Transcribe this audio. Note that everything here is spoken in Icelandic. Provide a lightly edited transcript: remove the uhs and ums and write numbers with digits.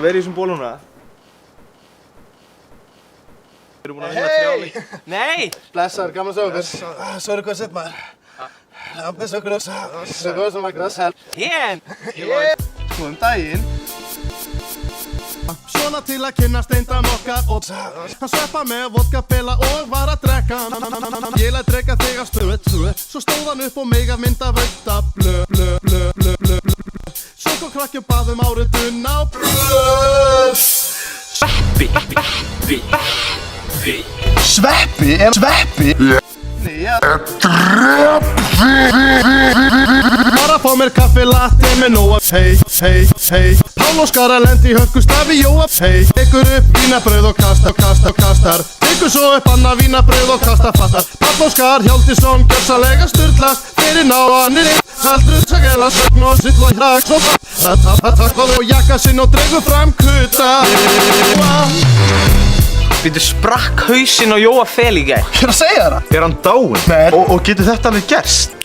Verið í þessum ból núna. Við erum búin að vinna 3 leiki. Nei! Blessaður, gaman að sjá okkur. Sorry hvað sett maður. Lampið svo gross. Svo góð sem að gross help. Hén! Góðum daginn. Svona til að kynnast eindam okkar og hann sveppa með vodkapela og var að drekka. Ég læt drekka þig að stöðu 2. Svo stóð hann upp og mig að mynda völda blö, blö, blö, blö, blö, blö. Svo kom krakki og bað áritun á blöð. Sveppi? Sveppi? Nei, já. Bara fá mér kaffi latte með nóa. Hey, hey, hey. Pál Óskar að lendi í hörkustafi Jóa. Hey, tekur upp vínabrauð og kastar. Tekur svo upp annað vínabrauð og kastar. Pál Óskar Hjálmtýsson gjörsamlega sturlast. Fyrir náanir Haldru sagela sögn og sitt og hrak. Svo takk og jakka sinn og dregur fram kuta. Býtu sprakk hausinn á Jóa Fel í gær. Ég er að segja það. Er hann dáinn? Nei. Og getur þetta alveg gerst?